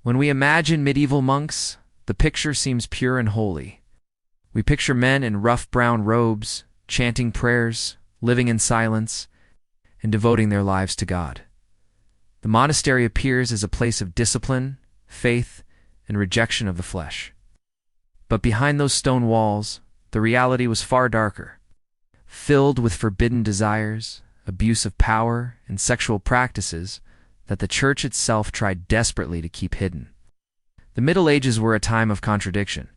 When we imagine medieval monks, the picture seems pure and holy. We picture men in rough brown robes, chanting prayers, living in silence, and devoting their lives to God. The monastery appears as a place of discipline, faith, and rejection of the flesh. But behind those stone walls, the reality was far darker. Filled with forbidden desires, abuse of power, and sexual practices that the church itself tried desperately to keep hidden. The Middle Ages were a time of contradiction.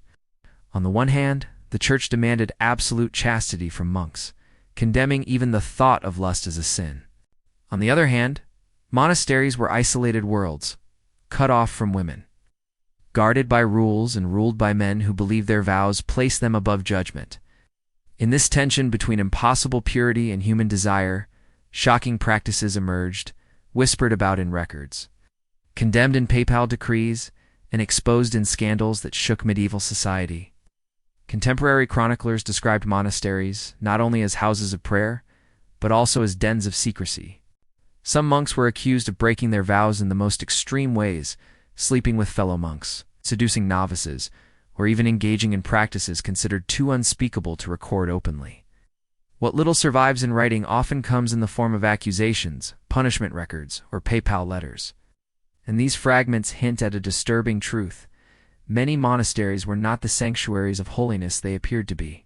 On the one hand, the church demanded absolute chastity from monks, condemning even the thought of lust as a sin. On the other hand, monasteries were isolated worlds, cut off from women, guarded by rules and ruled by men who believed their vows placed them above judgment. In this tension between impossible purity and human desire, shocking practices emerged, whispered about in records, condemned in papal decrees, and exposed in scandals that shook medieval society. Contemporary chroniclers described monasteries not only as houses of prayer, but also as dens of secrecy. Some monks were accused of breaking their vows in the most extreme ways, sleeping with fellow monks, seducing novices, or even engaging in practices considered too unspeakable to record openly. What little survives in writing often comes in the form of accusations, punishment records, or papal letters. And these fragments hint at a disturbing truth. Many monasteries were not the sanctuaries of holiness they appeared to be.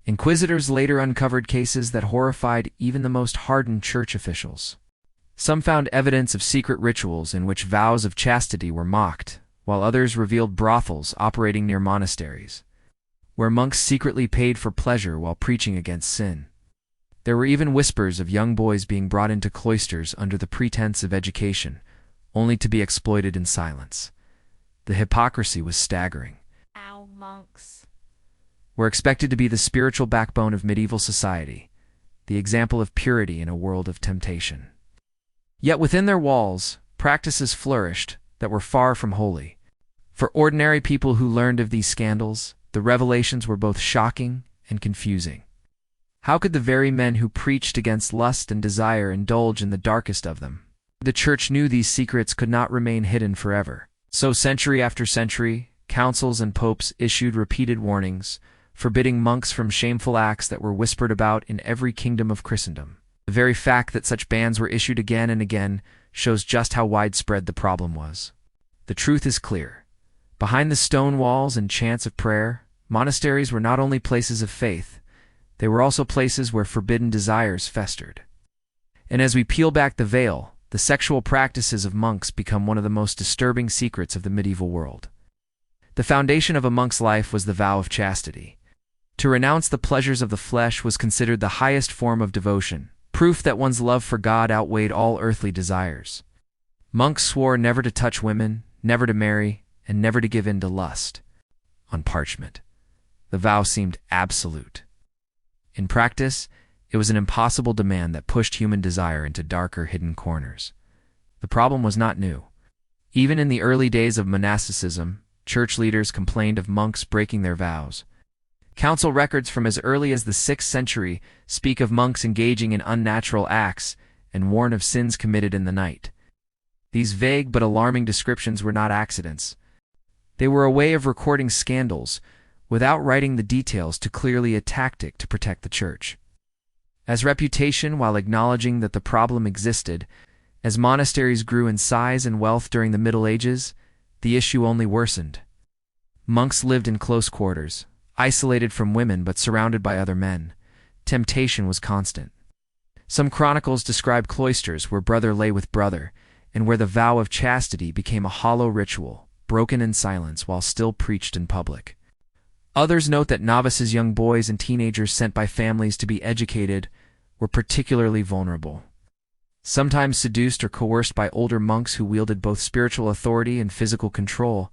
Inquisitors later uncovered cases that horrified even the most hardened church officials. Some found evidence of secret rituals in which vows of chastity were mocked, while others revealed brothels operating near monasteries, where monks secretly paid for pleasure while preaching against sin. There were even whispers of young boys being brought into cloisters under the pretense of education, only to be exploited in silence. The hypocrisy was staggering. Monks Were expected to be the spiritual backbone of medieval society, the example of purity in a world of temptation. Yet within their walls, practices flourished that were far from holy. For ordinary people who learned of these scandals, the revelations were both shocking and confusing. How could the very men who preached against lust and desire indulge in the darkest of them? The church knew these secrets could not remain hidden forever. So century after century, councils and popes issued repeated warnings, forbidding monks from shameful acts that were whispered about in every kingdom of Christendom. The very fact that such bans were issued again and again shows just how widespread the problem was. The truth is clear. Behind the stone walls and chants of prayer, monasteries were not only places of faith, they were also places where forbidden desires festered. And as we peel back the veil, the sexual practices of monks become one of the most disturbing secrets of the medieval world. The foundation of a monk's life was the vow of chastity. To renounce the pleasures of the flesh was considered the highest form of devotion, proof that one's love for God outweighed all earthly desires. Monks swore never to touch women, never to marry, and never to give in to lust. On parchment, the vow seemed absolute. In practice, it was an impossible demand that pushed human desire into darker, hidden corners. The problem was not new. Even in the early days of monasticism, church leaders complained of monks breaking their vows. Council records from as early as the 6th century speak of monks engaging in unnatural acts and warn of sins committed in the night. These vague but alarming descriptions were not accidents. They were a way of recording scandals without writing the details too clearly, a tactic to protect the church. As reputation, while acknowledging that the problem existed, as monasteries grew in size and wealth during the Middle Ages, the issue only worsened. Monks lived in close quarters, isolated from women but surrounded by other men. Temptation was constant. Some chronicles describe cloisters where brother lay with brother, and where the vow of chastity became a hollow ritual, broken in silence while still preached in public. Others note that novices, young boys and teenagers sent by families to be educated, were particularly vulnerable. Sometimes seduced or coerced by older monks who wielded both spiritual authority and physical control.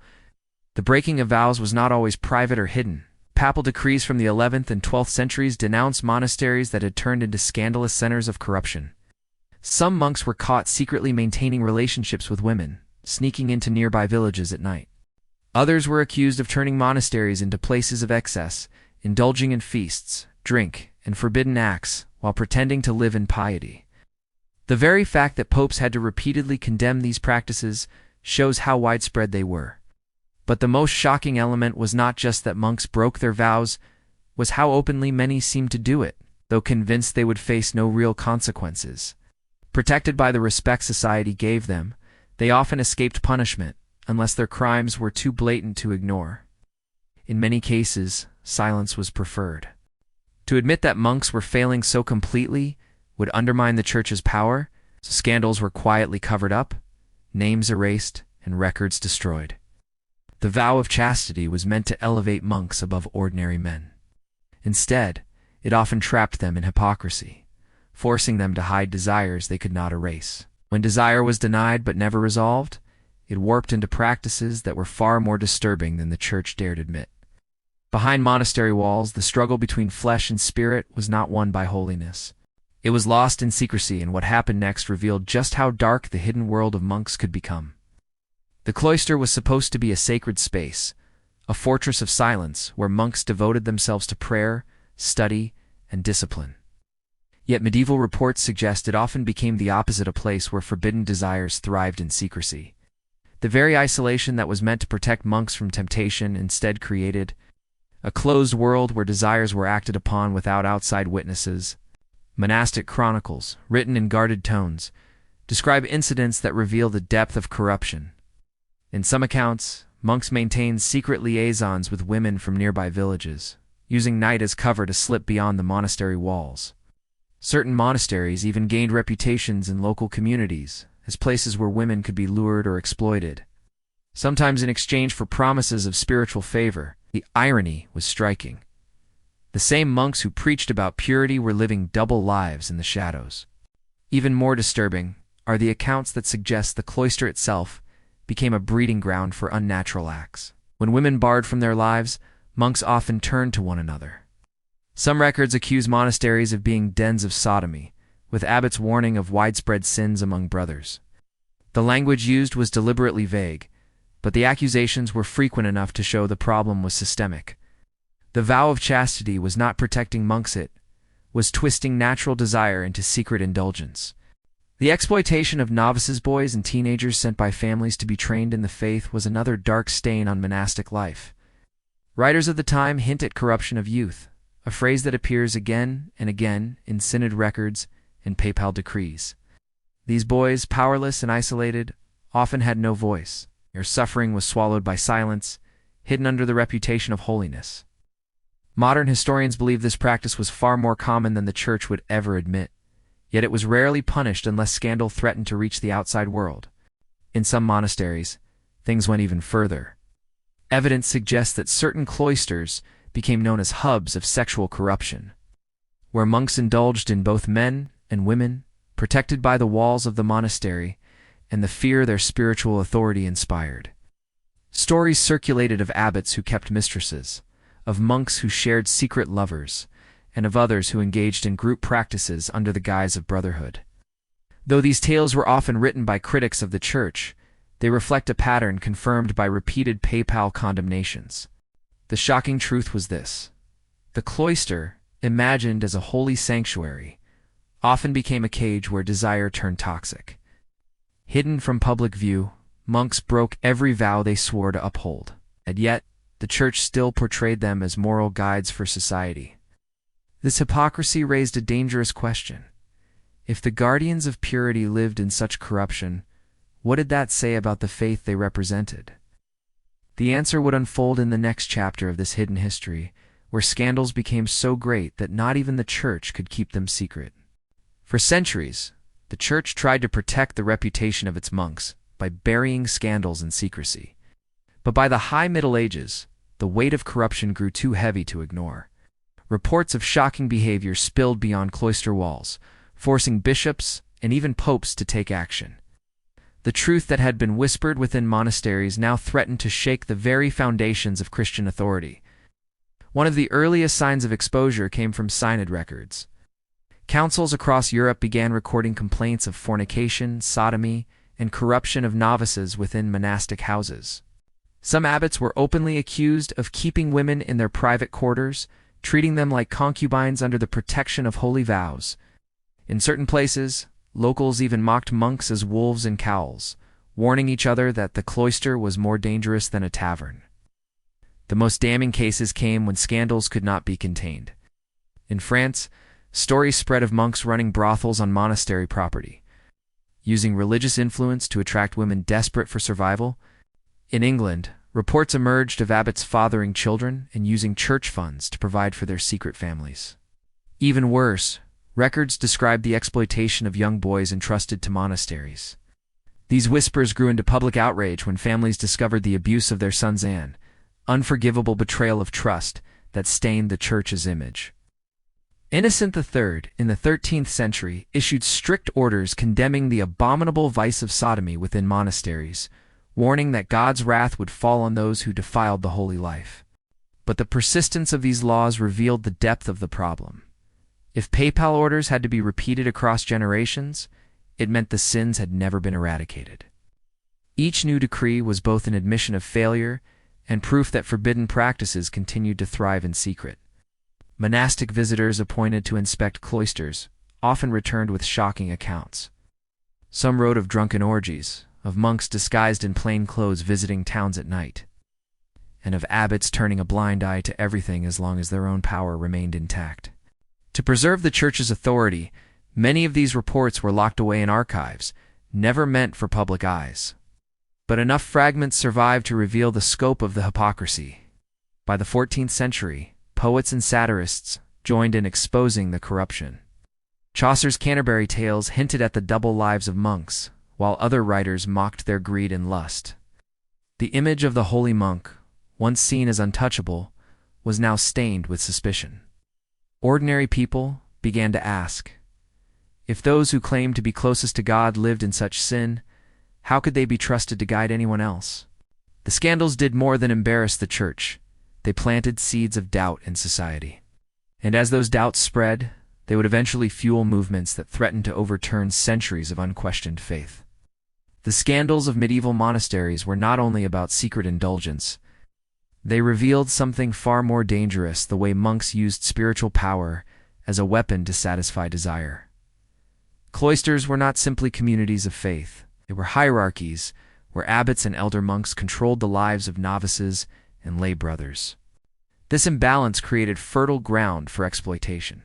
The breaking of vows was not always private or hidden. Papal decrees from the 11th and 12th centuries denounced monasteries that had turned into scandalous centers of corruption. Some monks were caught secretly maintaining relationships with women, sneaking into nearby villages at night. Others were accused of turning monasteries into places of excess, indulging in feasts, drink, and forbidden acts, while pretending to live in piety. The very fact that popes had to repeatedly condemn these practices shows how widespread they were. But the most shocking element was not just that monks broke their vows, was how openly many seemed to do it, though convinced they would face no real consequences. Protected by the respect society gave them, they often escaped punishment, unless their crimes were too blatant to ignore. In many cases, silence was preferred. To admit that monks were failing so completely would undermine the church's power, so scandals were quietly covered up, names erased, and records destroyed. The vow of chastity was meant to elevate monks above ordinary men. Instead, it often trapped them in hypocrisy, forcing them to hide desires they could not erase. When desire was denied but never resolved, it warped into practices that were far more disturbing than the church dared admit. Behind monastery walls, the struggle between flesh and spirit was not won by holiness. It was lost in secrecy, and what happened next revealed just how dark the hidden world of monks could become. The cloister was supposed to be a sacred space, a fortress of silence where monks devoted themselves to prayer, study, and discipline. Yet medieval reports suggest it often became the opposite, a place where forbidden desires thrived in secrecy. The very isolation that was meant to protect monks from temptation instead created a closed world where desires were acted upon without outside witnesses. Monastic chronicles, written in guarded tones, describe incidents that reveal the depth of corruption. In some accounts, monks maintained secret liaisons with women from nearby villages, using night as cover to slip beyond the monastery walls. Certain monasteries even gained reputations in local communities as places where women could be lured or exploited, sometimes in exchange for promises of spiritual favor. The irony was striking. The same monks who preached about purity were living double lives in the shadows. Even more disturbing are the accounts that suggest the cloister itself became a breeding ground for unnatural acts. When women barred from their lives, monks often turned to one another. Some records accuse monasteries of being dens of sodomy, with abbots warning of widespread sins among brothers. The language used was deliberately vague, but the accusations were frequent enough to show the problem was systemic. The vow of chastity was not protecting monks, it was twisting natural desire into secret indulgence. The exploitation of novices, boys and teenagers sent by families to be trained in the faith, was another dark stain on monastic life. Writers of the time hint at corruption of youth, a phrase that appears again and again in synod records and papal decrees. These boys, powerless and isolated, often had no voice. Their suffering was swallowed by silence, hidden under the reputation of holiness. Modern historians believe this practice was far more common than the church would ever admit, yet it was rarely punished unless scandal threatened to reach the outside world. In some monasteries, things went even further. Evidence suggests that certain cloisters became known as hubs of sexual corruption, where monks indulged in both men and women, protected by the walls of the monastery and the fear their spiritual authority inspired. Stories circulated of abbots who kept mistresses, of monks who shared secret lovers, and of others who engaged in group practices under the guise of brotherhood. Though these tales were often written by critics of the church, they reflect a pattern confirmed by repeated papal condemnations. The shocking truth was this: the cloister, imagined as a holy sanctuary, often became a cage where desire turned toxic. Hidden from public view, monks broke every vow they swore to uphold, and yet the church still portrayed them as moral guides for society. This hypocrisy raised a dangerous question. If the guardians of purity lived in such corruption, what did that say about the faith they represented? The answer would unfold in the next chapter of this hidden history, where scandals became so great that not even the church could keep them secret. For centuries, the church tried to protect the reputation of its monks by burying scandals in secrecy. But by the High Middle Ages, the weight of corruption grew too heavy to ignore. Reports of shocking behavior spilled beyond cloister walls, forcing bishops and even popes to take action. The truth that had been whispered within monasteries now threatened to shake the very foundations of Christian authority. One of the earliest signs of exposure came from synod records. Councils across Europe began recording complaints of fornication, sodomy, and corruption of novices within monastic houses. Some abbots were openly accused of keeping women in their private quarters, treating them like concubines under the protection of holy vows. In certain places, locals even mocked monks as wolves in cowls, warning each other that the cloister was more dangerous than a tavern. The most damning cases came when scandals could not be contained. In France, stories spread of monks running brothels on monastery property, using religious influence to attract women desperate for survival. In England, reports emerged of abbots fathering children and using church funds to provide for their secret families. Even worse, records describe the exploitation of young boys entrusted to monasteries. These whispers grew into public outrage when families discovered the abuse of their sons, an unforgivable betrayal of trust that stained the Church's image. Innocent III, in the 13th century, issued strict orders condemning the abominable vice of sodomy within monasteries, warning that God's wrath would fall on those who defiled the holy life. But the persistence of these laws revealed the depth of the problem. If papal orders had to be repeated across generations, it meant the sins had never been eradicated. Each new decree was both an admission of failure and proof that forbidden practices continued to thrive in secret. Monastic visitors appointed to inspect cloisters often returned with shocking accounts. Some wrote of drunken orgies, of monks disguised in plain clothes visiting towns at night, and of abbots turning a blind eye to everything as long as their own power remained intact. To preserve the Church's authority, many of these reports were locked away in archives, never meant for public eyes. But enough fragments survived to reveal the scope of the hypocrisy. By the 14th century, poets and satirists joined in exposing the corruption. Chaucer's Canterbury Tales hinted at the double lives of monks, while other writers mocked their greed and lust. The image of the holy monk, once seen as untouchable, was now stained with suspicion. Ordinary people began to ask, if those who claimed to be closest to God lived in such sin, how could they be trusted to guide anyone else? The scandals did more than embarrass the Church. They planted seeds of doubt in society. And as those doubts spread, they would eventually fuel movements that threatened to overturn centuries of unquestioned faith. The scandals of medieval monasteries were not only about secret indulgence. They revealed something far more dangerous: the way monks used spiritual power as a weapon to satisfy desire. Cloisters were not simply communities of faith. They were hierarchies where abbots and elder monks controlled the lives of novices and lay brothers. This imbalance created fertile ground for exploitation.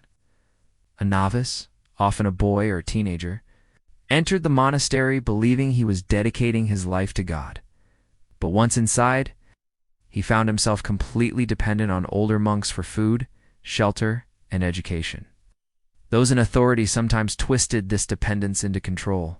A novice, often a boy or a teenager, entered the monastery believing he was dedicating his life to God. But once inside, he found himself completely dependent on older monks for food, shelter, and education. Those in authority sometimes twisted this dependence into control.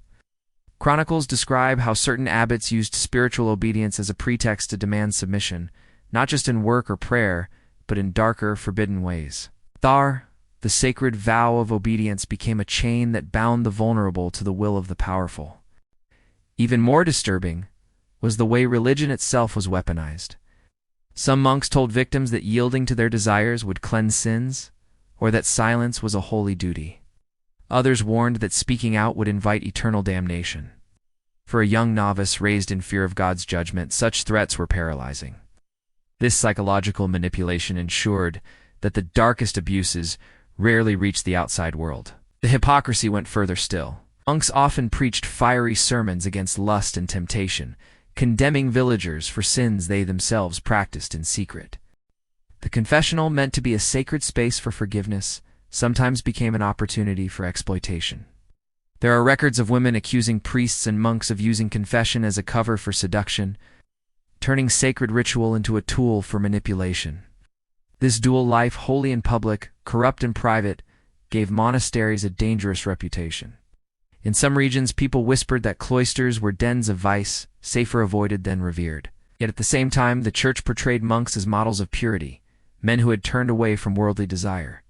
Chronicles describe how certain abbots used spiritual obedience as a pretext to demand submission, not just in work or prayer, but in darker, forbidden ways. Thar, the sacred vow of obedience, became a chain that bound the vulnerable to the will of the powerful. Even more disturbing was the way religion itself was weaponized. Some monks told victims that yielding to their desires would cleanse sins, or that silence was a holy duty. Others warned that speaking out would invite eternal damnation. For a young novice raised in fear of God's judgment, such threats were paralyzing. This psychological manipulation ensured that the darkest abuses rarely reached the outside world. The hypocrisy went further still. Monks often preached fiery sermons against lust and temptation, condemning villagers for sins they themselves practiced in secret. The confessional, meant to be a sacred space for forgiveness, sometimes became an opportunity for exploitation. There are records of women accusing priests and monks of using confession as a cover for seduction, turning sacred ritual into a tool for manipulation. This dual life, holy in public, corrupt in private, gave monasteries a dangerous reputation. In some regions, people whispered that cloisters were dens of vice, safer avoided than revered. Yet at the same time, the Church portrayed monks as models of purity, men who had turned away from worldly desire.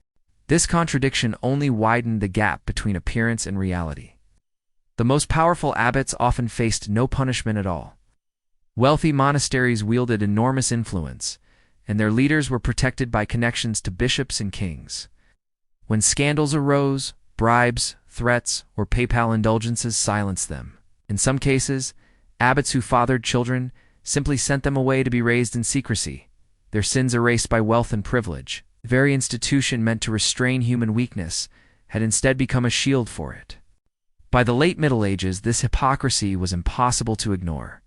This contradiction only widened the gap between appearance and reality. The most powerful abbots often faced no punishment at all. Wealthy monasteries wielded enormous influence, and their leaders were protected by connections to bishops and kings. When scandals arose, bribes, threats, or papal indulgences silenced them. In some cases, abbots who fathered children simply sent them away to be raised in secrecy, their sins erased by wealth and privilege. The very institution meant to restrain human weakness had instead become a shield for it. By the late Middle Ages, this hypocrisy was impossible to ignore.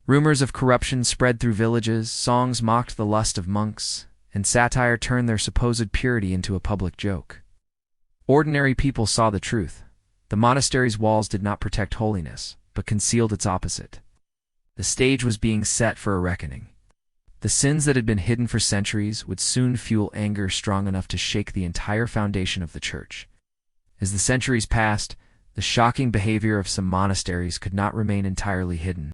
Rumors of corruption spread through villages, songs mocked the lust of monks, and satire turned their supposed purity into a public joke. Ordinary people saw the truth. The monastery's walls did not protect holiness, but concealed its opposite. The stage was being set for a reckoning. The sins that had been hidden for centuries would soon fuel anger strong enough to shake the entire foundation of the church. As the centuries passed, the shocking behavior of some monasteries could not remain entirely hidden.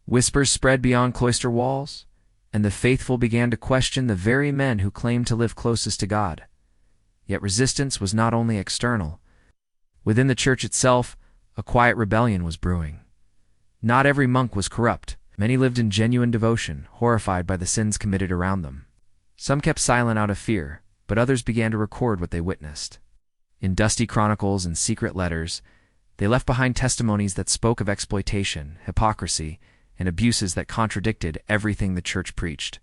Whispers spread beyond cloister walls, and the faithful began to question the very men who claimed to live closest to God. Yet resistance was not only external. Within the church itself, a quiet rebellion was brewing. Not every monk was corrupt. Many lived in genuine devotion, horrified by the sins committed around them. Some kept silent out of fear, but others began to record what they witnessed. In dusty chronicles and secret letters, they left behind testimonies that spoke of exploitation, hypocrisy, and abuses that contradicted everything the church preached.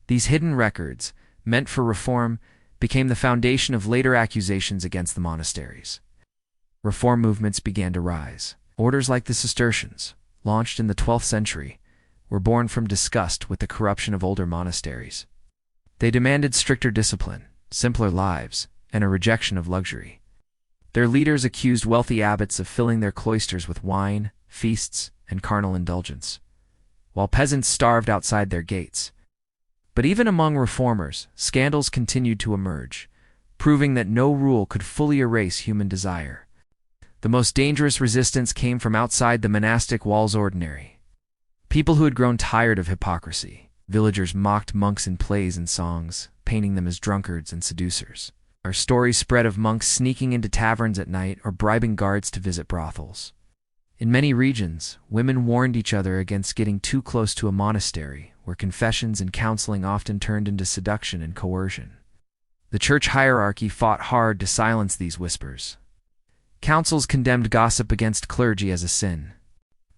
These hidden records, meant for reform, became the foundation of later accusations against the monasteries. Reform movements began to rise. Orders like the Cistercians, launched in the 12th century, were born from disgust with the corruption of older monasteries. They demanded stricter discipline, simpler lives, and a rejection of luxury. Their leaders accused wealthy abbots of filling their cloisters with wine, feasts, and carnal indulgence, while peasants starved outside their gates. But even among reformers, scandals continued to emerge, proving that no rule could fully erase human desire. The most dangerous resistance came from outside the monastic walls ordinary. People who had grown tired of hypocrisy. Villagers mocked monks in plays and songs, painting them as drunkards and seducers. Our stories spread of monks sneaking into taverns at night or bribing guards to visit brothels. In many regions, women warned each other against getting too close to a monastery, where confessions and counseling often turned into seduction and coercion. The church hierarchy fought hard to silence these whispers. Councils condemned gossip against clergy as a sin.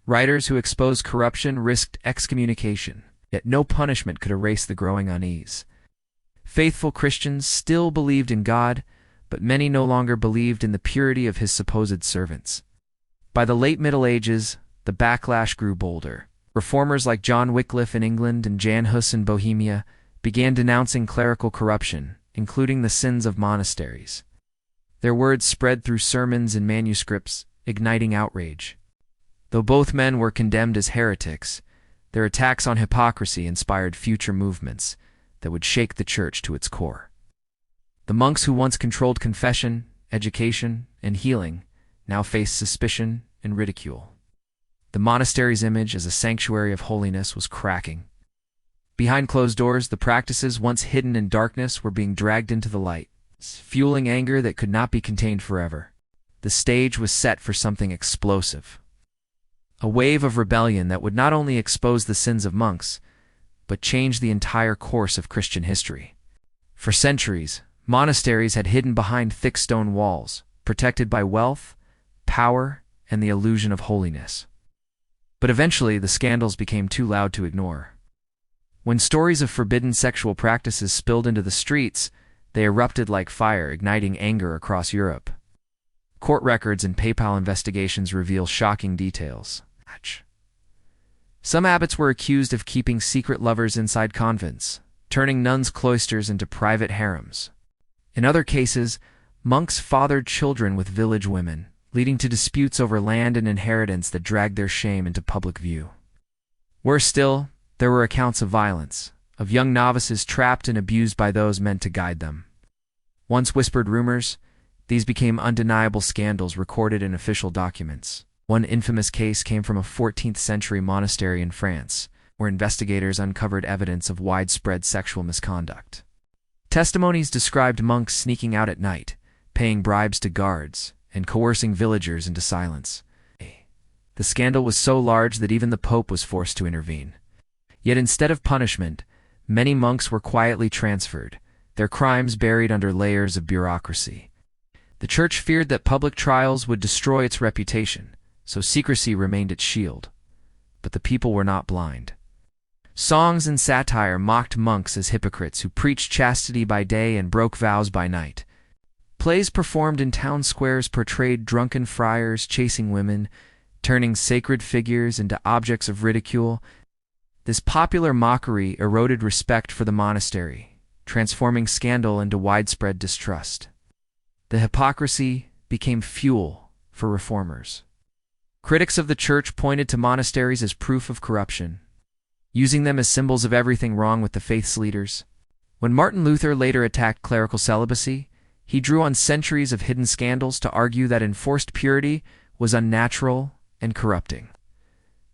Writers who exposed corruption risked excommunication, yet no punishment could erase the growing unease. Faithful Christians still believed in God, but many no longer believed in the purity of his supposed servants. By the late Middle Ages, the backlash grew bolder. Reformers like John Wycliffe in England and Jan Hus in Bohemia began denouncing clerical corruption, including the sins of monasteries. Their words spread through sermons and manuscripts, igniting outrage. Though both men were condemned as heretics, their attacks on hypocrisy inspired future movements that would shake the church to its core. The monks who once controlled confession, education, and healing now faced suspicion and ridicule. The monastery's image as a sanctuary of holiness was cracking. Behind closed doors, the practices once hidden in darkness were being dragged into the light, fueling anger that could not be contained forever. The stage was set for something explosive. A wave of rebellion that would not only expose the sins of monks, but change the entire course of Christian history. For centuries, monasteries had hidden behind thick stone walls, protected by wealth, power, and the illusion of holiness. But eventually, the scandals became too loud to ignore. When stories of forbidden sexual practices spilled into the streets, they erupted like fire, igniting anger across Europe. Court records and PayPal investigations reveal shocking details. Some abbots were accused of keeping secret lovers inside convents, turning nuns' cloisters into private harems. In other cases, monks fathered children with village women, leading to disputes over land and inheritance that dragged their shame into public view. Worse still, there were accounts of violence, of young novices trapped and abused by those meant to guide them. Once whispered rumors, these became undeniable scandals recorded in official documents. One infamous case came from a 14th-century monastery in France, where investigators uncovered evidence of widespread sexual misconduct. Testimonies described monks sneaking out at night, paying bribes to guards, and coercing villagers into silence. The scandal was so large that even the Pope was forced to intervene. Yet instead of punishment, many monks were quietly transferred, their crimes buried under layers of bureaucracy. The church feared that public trials would destroy its reputation, so secrecy remained its shield. But the people were not blind. Songs and satire mocked monks as hypocrites who preached chastity by day and broke vows by night. Plays performed in town squares portrayed drunken friars chasing women, turning sacred figures into objects of ridicule. This popular mockery eroded respect for the monastery, transforming scandal into widespread distrust. The hypocrisy became fuel for reformers. Critics of the church pointed to monasteries as proof of corruption, using them as symbols of everything wrong with the faith's leaders. When Martin Luther later attacked clerical celibacy, he drew on centuries of hidden scandals to argue that enforced purity was unnatural and corrupting.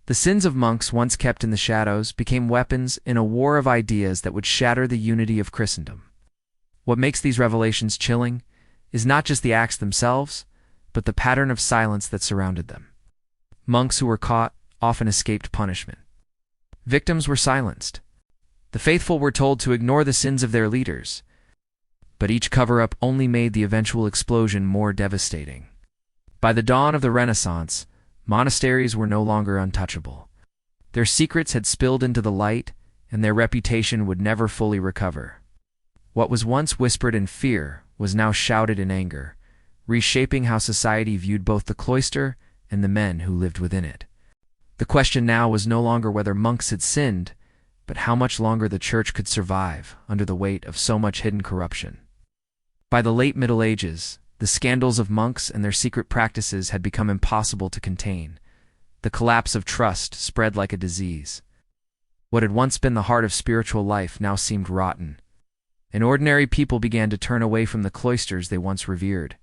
The sins of monks, once kept in the shadows, became weapons in a war of ideas that would shatter the unity of Christendom. What makes these revelations chilling is not just the acts themselves, but the pattern of silence that surrounded them. Monks who were caught often escaped punishment. Victims were silenced. The faithful were told to ignore the sins of their leaders, but each cover-up only made the eventual explosion more devastating. By the dawn of the Renaissance, monasteries were no longer untouchable. Their secrets had spilled into the light, and their reputation would never fully recover. What was once whispered in fear was now shouted in anger, reshaping how society viewed both the cloister and the men who lived within it. The question now was no longer whether monks had sinned, but how much longer the church could survive under the weight of so much hidden corruption. By the late Middle Ages, the scandals of monks and their secret practices had become impossible to contain. The collapse of trust spread like a disease. What had once been the heart of spiritual life now seemed rotten, and ordinary people began to turn away from the cloisters they once revered.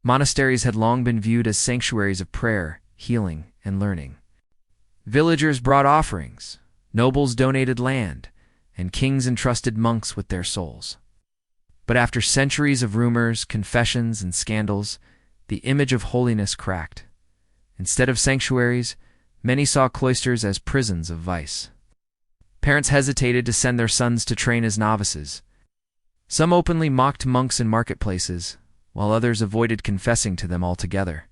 Monasteries had long been viewed as sanctuaries of prayer, healing, and learning. Villagers brought offerings, nobles donated land, and kings entrusted monks with their souls. But after centuries of rumors, confessions, and scandals, the image of holiness cracked. Instead of sanctuaries, many saw cloisters as prisons of vice. Parents hesitated to send their sons to train as novices. Some openly mocked monks in marketplaces, while others avoided confessing to them altogether.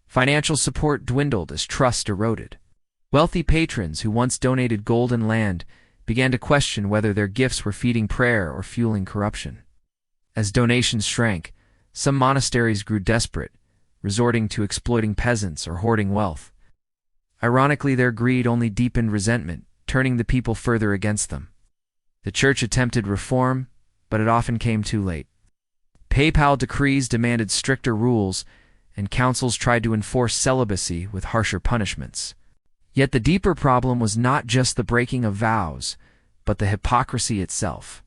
Financial support dwindled as trust eroded. Wealthy patrons who once donated gold and land began to question whether their gifts were feeding prayer or fueling corruption. As donations shrank, some monasteries grew desperate, resorting to exploiting peasants or hoarding wealth. Ironically, their greed only deepened resentment, turning the people further against them. The church attempted reform, but it often came too late. Papal decrees demanded stricter rules, and councils tried to enforce celibacy with harsher punishments. Yet the deeper problem was not just the breaking of vows, but the hypocrisy itself.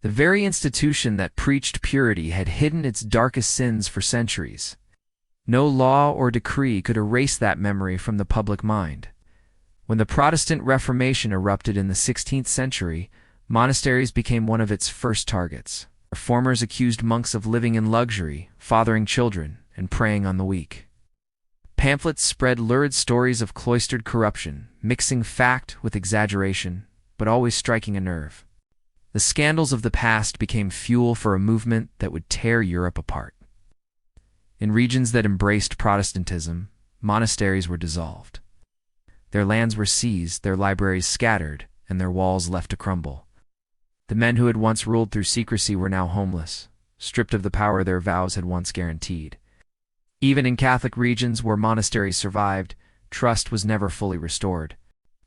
The very institution that preached purity had hidden its darkest sins for centuries. No law or decree could erase that memory from the public mind. When the Protestant Reformation erupted in the 16th century, monasteries became one of its first targets. Reformers accused monks of living in luxury, fathering children, and preying on the weak. Pamphlets spread lurid stories of cloistered corruption, mixing fact with exaggeration, but always striking a nerve. The scandals of the past became fuel for a movement that would tear Europe apart. In regions that embraced Protestantism, monasteries were dissolved. Their lands were seized, their libraries scattered, and their walls left to crumble. The men who had once ruled through secrecy were now homeless, stripped of the power their vows had once guaranteed. Even in Catholic regions where monasteries survived, trust was never fully restored.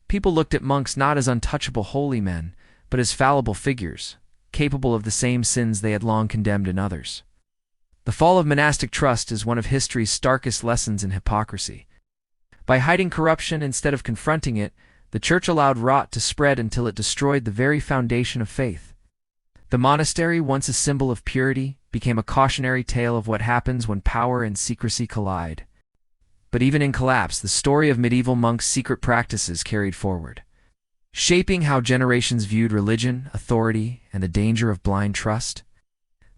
People looked at monks not as untouchable holy men, but as fallible figures, capable of the same sins they had long condemned in others. The fall of monastic trust is one of history's starkest lessons in hypocrisy. By hiding corruption instead of confronting it, the church allowed rot to spread until it destroyed the very foundation of faith. The monastery, once a symbol of purity, became a cautionary tale of what happens when power and secrecy collide. But even in collapse, the story of medieval monks' secret practices carried forward, shaping how generations viewed religion, authority, and the danger of blind trust.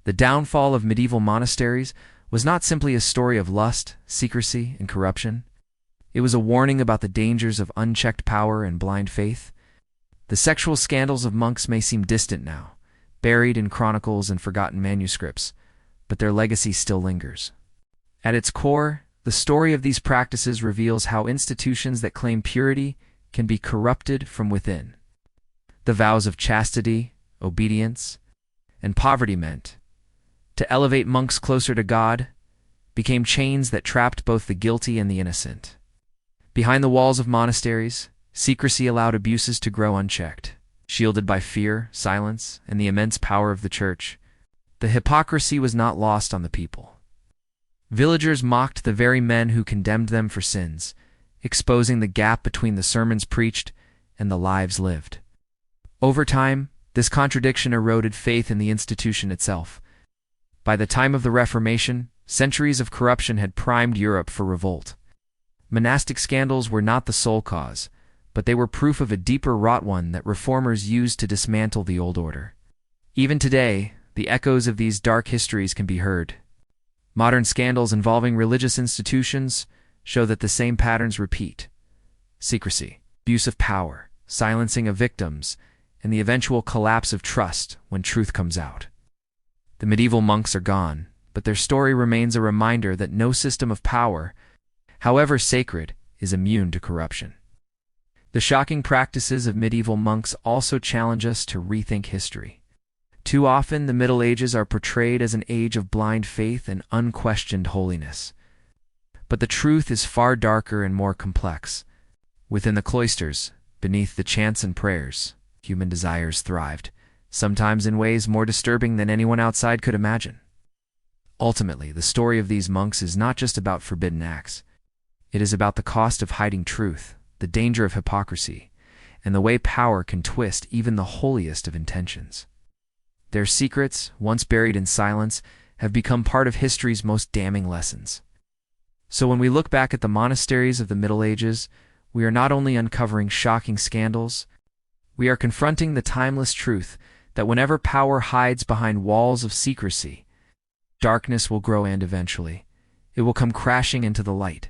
The downfall of medieval monasteries was not simply a story of lust, secrecy, and corruption. It was a warning about the dangers of unchecked power and blind faith. The sexual scandals of monks may seem distant now, buried in chronicles and forgotten manuscripts, but their legacy still lingers. At its core, the story of these practices reveals how institutions that claim purity can be corrupted from within. The vows of chastity, obedience, and poverty meant to elevate monks closer to God, became chains that trapped both the guilty and the innocent. Behind the walls of monasteries, secrecy allowed abuses to grow unchecked. Shielded by fear, silence, and the immense power of the church, the hypocrisy was not lost on the people. Villagers mocked the very men who condemned them for sins, exposing the gap between the sermons preached and the lives lived. Over time, this contradiction eroded faith in the institution itself. By the time of the Reformation, centuries of corruption had primed Europe for revolt. Monastic scandals were not the sole cause, but they were proof of a deeper wrought one that reformers used to dismantle the old order. Even today, the echoes of these dark histories can be heard. Modern scandals involving religious institutions show that the same patterns repeat: secrecy, abuse of power, silencing of victims, and the eventual collapse of trust when truth comes out. The medieval monks are gone, but their story remains a reminder that no system of power, however sacred, is immune to corruption. The shocking practices of medieval monks also challenge us to rethink history. Too often, the Middle Ages are portrayed as an age of blind faith and unquestioned holiness. But the truth is far darker and more complex. Within the cloisters, beneath the chants and prayers, human desires thrived, sometimes in ways more disturbing than anyone outside could imagine. Ultimately, the story of these monks is not just about forbidden acts. It is about the cost of hiding truth, the danger of hypocrisy, and the way power can twist even the holiest of intentions. Their secrets, once buried in silence, have become part of history's most damning lessons. So when we look back at the monasteries of the Middle Ages, we are not only uncovering shocking scandals, we are confronting the timeless truth that whenever power hides behind walls of secrecy, darkness will grow, and eventually, it will come crashing into the light.